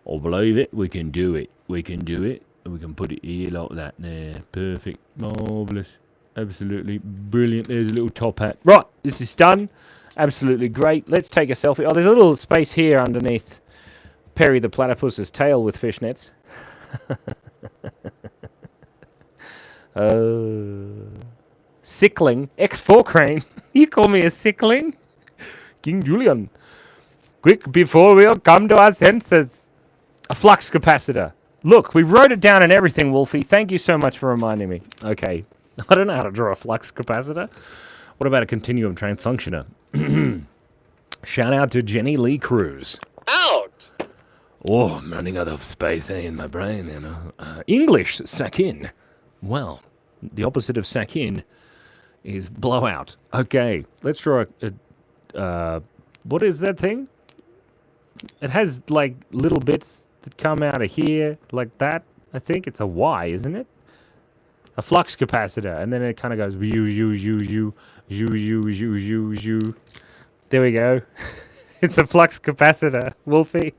I'll believe it. We can do it. We can do it. We can put it here like that. There. Perfect. Marvellous. Absolutely brilliant. There's a little top hat. Right, this is done. Absolutely great. Let's take a selfie. Oh, there's a little space here underneath Perry the Platypus's tail with fishnets. Sickling. X4 crane. You call me a sickling? King Julian. Quick, before we all come to our senses. A flux capacitor. Look, we wrote it down and everything, Wolfie. Thank you so much for reminding me. Okay. I don't know how to draw a flux capacitor. What about a continuum transfunctioner? Shout out to Jenny Lee Cruz. Out! Oh, I'm running out of space in my brain, you know. English, sakin. Well, the opposite of sakin is blowout. Okay, let's draw a what is that thing? It has, like, little bits that come out of here like that. I think it's a Y, isn't it? A flux capacitor, and then it kind of goes you. There we go. It's a flux capacitor, Wolfie.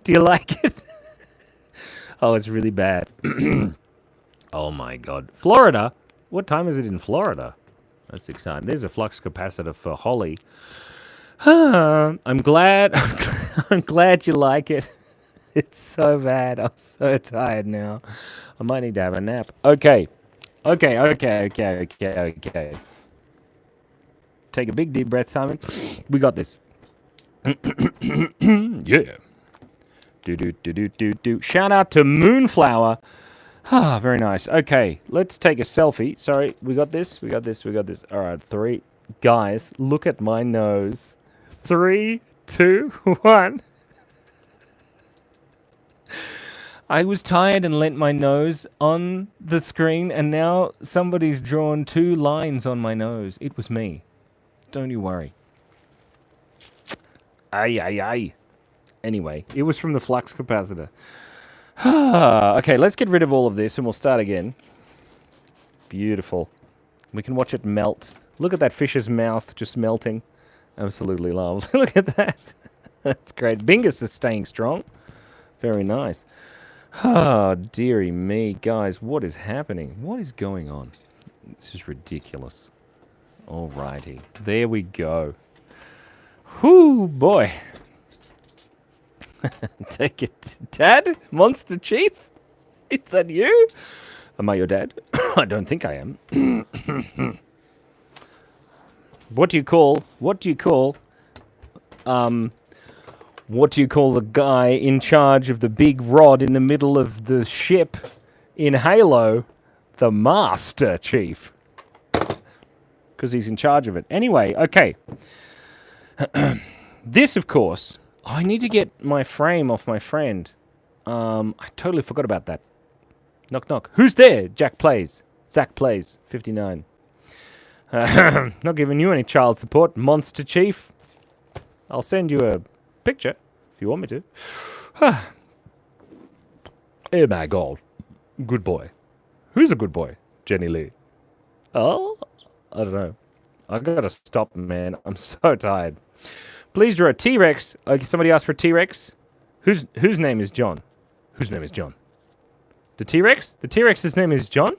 Do you like it? Oh, it's really bad. Oh my god. Florida? What time is it in Florida? That's exciting. There's a flux capacitor for Holly. I'm glad. I'm glad you like it. It's so bad. I'm so tired now. I might need to have a nap. Okay. Okay. Take a big deep breath, Simon. We got this. Yeah. Do. Shout out to Moonflower. Ah, very nice. Okay, let's take a selfie. Sorry, we got this. All right, 3. Guys, look at my nose. 3, 2, 1. I was tired and lent my nose on the screen, and now somebody's drawn 2 lines on my nose. It was me. Don't you worry. Ay. Anyway, it was from the flux capacitor. Okay, let's get rid of all of this and we'll start again. Beautiful. We can watch it melt. Look at that fish's mouth just melting. Absolutely love. Look at that. That's great. Bingus is staying strong. Very nice. Oh, dearie me. Guys, what is happening? What is going on? This is ridiculous. Alrighty. There we go. Whoo, boy. Take it, Dad? Monster Chief? Is that you? Am I your dad? I don't think I am. What do you call the guy in charge of the big rod in the middle of the ship in Halo? The Master Chief. Because he's in charge of it. Anyway, okay. This, of course... I need to get my frame off my friend. I totally forgot about that. Knock, knock. Who's there? Zach plays, 59. Not giving you any child support, Monster Chief. I'll send you a picture if you want me to. Oh my god. Good boy. Who's a good boy? Jenny Lee. Oh? I don't know. I gotta stop, man. I'm so tired. Please draw a T-Rex. Okay, somebody asked for a T-Rex. Whose name is John? Whose name is John? The T-Rex? The T-Rex's name is John?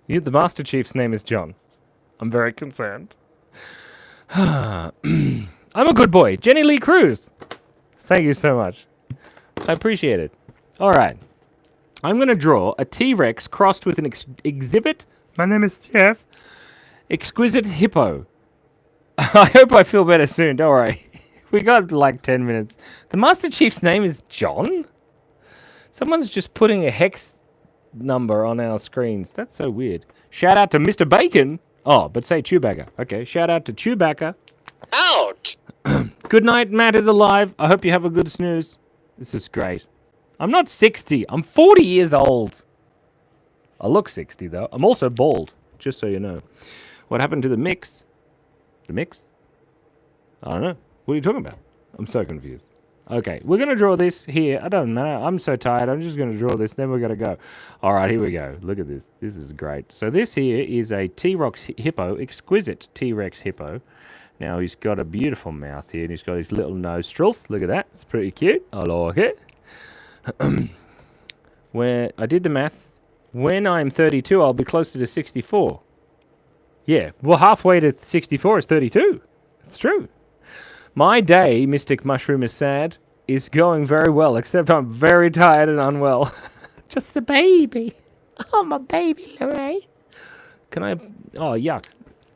The Master Chief's name is John. I'm very concerned. I'm a good boy. Jenny Lee Cruz. Thank you so much. I appreciate it. All right. I'm going to draw a T-Rex crossed with an exhibit. My name is Jeff. Exquisite hippo. I hope I feel better soon. Don't worry. We got like 10 minutes. The Master Chief's name is John? Someone's just putting a hex number on our screens. That's so weird. Shout out to Mr. Bacon. Oh, but say Chewbacca. Okay, shout out to Chewbacca. Out! Good night, Matt is alive. I hope you have a good snooze. This is great. I'm not 60. I'm 40 years old. I look 60, though. I'm also bald, just so you know. What happened to the mix? The mix? I don't know. What are you talking about? I'm so confused. Okay, we're going to draw this here. I don't know. I'm so tired. I'm just going to draw this. Then we're going to go. All right, here we go. Look at this. This is great. So this here is a T-Rex hippo, exquisite T-Rex hippo. Now, he's got a beautiful mouth here, and he's got his little nostrils. Look at that. It's pretty cute. I like it. Where I did the math. When I'm 32, I'll be closer to 64. Yeah, well, halfway to 64 is 32. It's true. My day, Mystic Mushroom is sad, is going very well, except I'm very tired and unwell. Just a baby. Oh, my baby, Lorraine. Can I... Oh, yuck.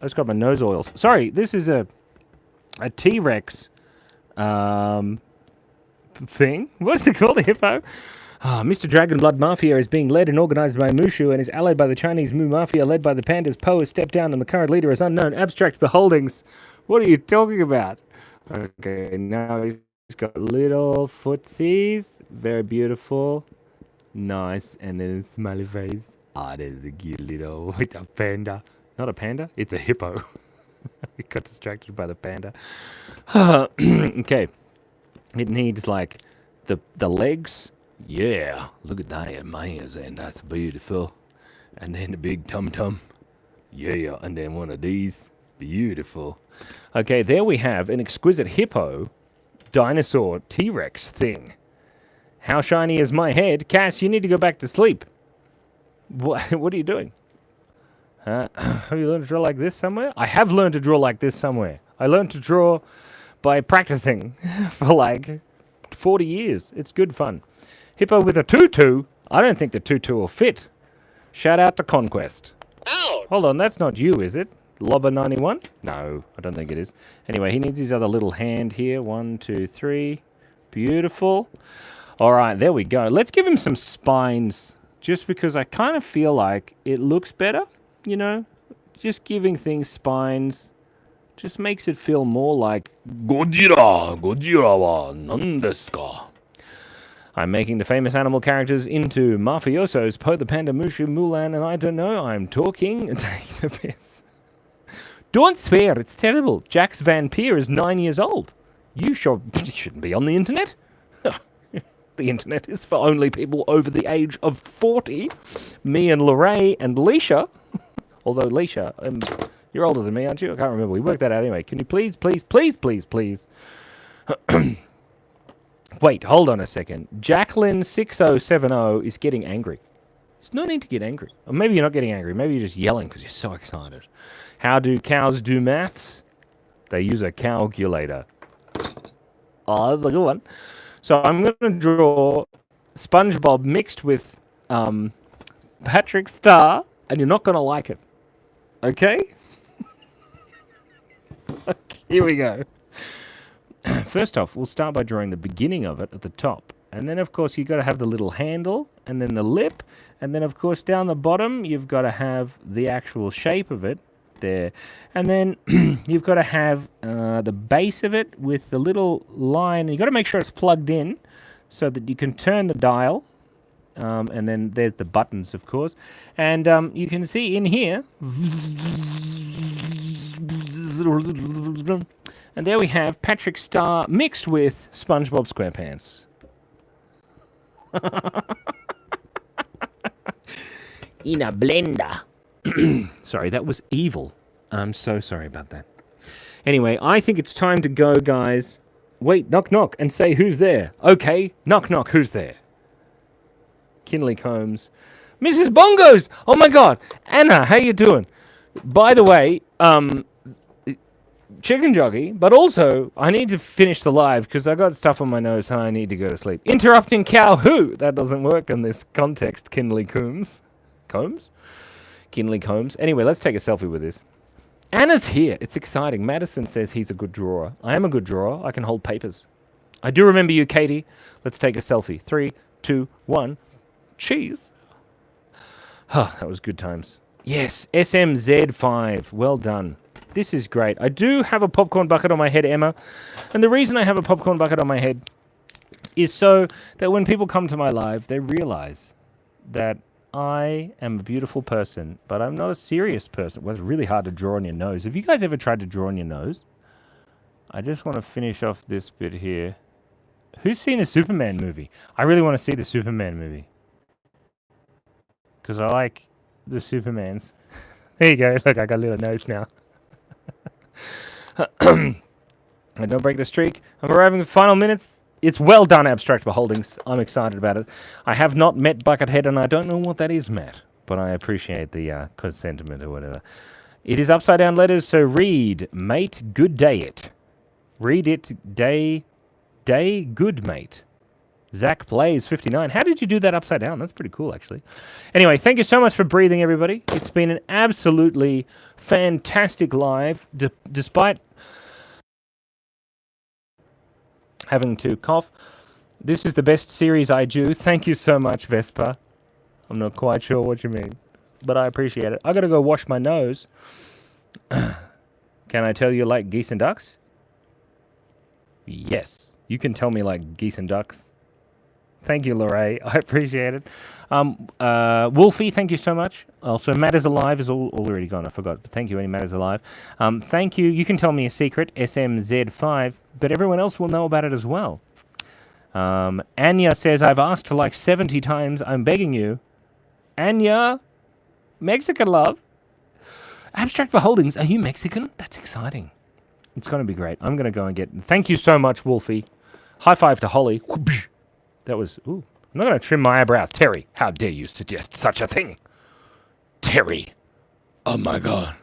I just got my nose oils. Sorry, this is a T-Rex thing. What is it called, a hippo? Mr. Dragon Blood Mafia is being led and organized by Mushu and is allied by the Chinese Mu Mafia led by the Pandas. Poe has stepped down and the current leader is unknown. Abstract Beholdings. What are you talking about? Okay, now he's got little footsies. Very beautiful. Nice. And then a smiley face. Ah, there's a cute little with a panda. Not a panda, it's a hippo. We got distracted by the panda. Okay. It needs like the legs. Yeah, look at that, amazing. That's beautiful. And then the big tum-tum. Yeah, and then one of these. Beautiful. Okay, there we have an exquisite hippo, dinosaur, T-Rex thing. How shiny is my head? Cass, you need to go back to sleep. What are you doing? Have you learned to draw like this somewhere? I have learned to draw like this somewhere. I learned to draw by practicing for like 40 years. It's good fun. Hippo with a tutu. I don't think the tutu will fit. Shout out to Conquest. Ouch! Hold on, that's not you, is it? Lobber91? No, I don't think it is. Anyway, he needs his other little hand here. 1, 2, 3. Beautiful. All right, there we go. Let's give him some spines, just because I kind of feel like it looks better, you know? Just giving things spines just makes it feel more like Gojira wa nan desu ka? I'm making the famous animal characters into mafiosos, Po the Panda, Mushu, Mulan, and I don't know, I'm talking. Take the piss. Don't swear, it's terrible. Jax Van Peer is 9 years old. You shouldn't be on the internet. The internet is for only people over the age of 40. Me and Lorraine and Leisha. Although Leisha, you're older than me, aren't you? I can't remember. We worked that out anyway. Can you please Wait, hold on a second. Jacqueline6070 is getting angry. There's no need to get angry. Or maybe you're not getting angry. Maybe you're just yelling because you're so excited. How do cows do maths? They use a calculator. Oh, that's a good one. So I'm going to draw SpongeBob mixed with Patrick Star, and you're not going to like it. Okay? Okay, here we go. First off, we'll start by drawing the beginning of it at the top. And then, of course, you've got to have the little handle, and then the lip. And then, of course, down the bottom, you've got to have the actual shape of it there. And then you've got to have the base of it with the little line. You've got to make sure it's plugged in so that you can turn the dial. And then there's the buttons, of course. And you can see in here... And there we have Patrick Star mixed with SpongeBob SquarePants. In a blender. Sorry, that was evil. I'm so sorry about that. Anyway, I think it's time to go, guys. Wait, knock, knock, and say who's there. Okay, knock, knock, who's there? Kinley Combs. Mrs. Bongos! Oh my god! Anna, how you doing? By the way, chicken joggy, but also I need to finish the live because I got stuff on my nose and I need to go to sleep. Interrupting cow who? That doesn't work in this context, Kinley Combs. Combs? Kinley Combs. Anyway, let's take a selfie with this. Anna's here. It's exciting. Madison says he's a good drawer. I am a good drawer. I can hold papers. I do remember you, Katie. Let's take a selfie. 3, 2, 1. Cheese. Oh, that was good times. Yes, SMZ5. Well done. This is great. I do have a popcorn bucket on my head, Emma. And the reason I have a popcorn bucket on my head is so that when people come to my live, they realize that I am a beautiful person, but I'm not a serious person. Well, it's really hard to draw on your nose. Have you guys ever tried to draw on your nose? I just want to finish off this bit here. Who's seen the Superman movie? I really want to see the Superman movie. Because I like the Supermans. There you go. Look, I got a little nose now. I don't break the streak. I'm arriving in the final minutes. It's well done, Abstract Beholdings. I'm excited about it. I have not met Buckethead, and I don't know what that is, Matt. But I appreciate the sentiment or whatever. It is upside down letters, so read, mate, good day it. Read it, day, good mate. Zach Plays 59. How did you do that upside down? That's pretty cool, actually. Anyway, thank you so much for breathing, everybody. It's been an absolutely fantastic live, despite having to cough. This is the best series I do. Thank you so much, Vespa. I'm not quite sure what you mean, but I appreciate it. I gotta go wash my nose. Can I tell you like geese and ducks? Yes. You can tell me like geese and ducks. Thank you, Lorraine. I appreciate it. Wolfie, thank you so much. Also, Matt is Alive is already gone. I forgot. But thank you, any Matt is Alive. Thank you. You can tell me a secret, SMZ5, but everyone else will know about it as well. Anya says, I've asked like 70 times. I'm begging you. Anya, Mexican love. Abstract Beholdings, are you Mexican? That's exciting. It's going to be great. I'm going to go and get... Thank you so much, Wolfie. High five to Holly. That was... Ooh. I'm not going to trim my eyebrows. Terry, how dare you suggest such a thing? Terry. Oh, my God.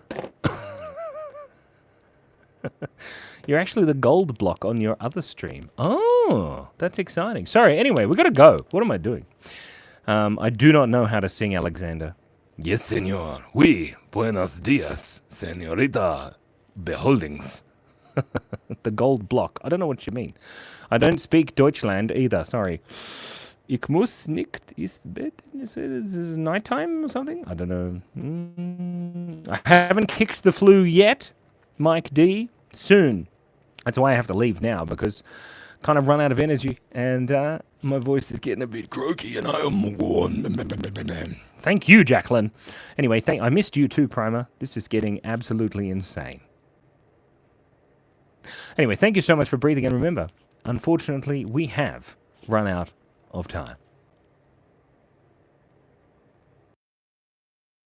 You're actually the gold block on your other stream. Oh, that's exciting. Sorry, anyway, we got to go. What am I doing? I do not know how to sing, Alexander. Yes, senor. Oui. Buenos dias, senorita. Beholdings. The gold block. I don't know what you mean. I don't speak Deutschland either. Sorry. Ich muss nicht ins Bett. Is it nighttime or something? I don't know. I haven't kicked the flu yet, Mike D. Soon. That's why I have to leave now, because I kind of run out of energy and my voice is getting a bit croaky and I am going. Thank you, Jacqueline. Anyway, I missed you too, Primer. This is getting absolutely insane. Anyway, thank you so much for breathing, and remember, unfortunately, we have run out of time.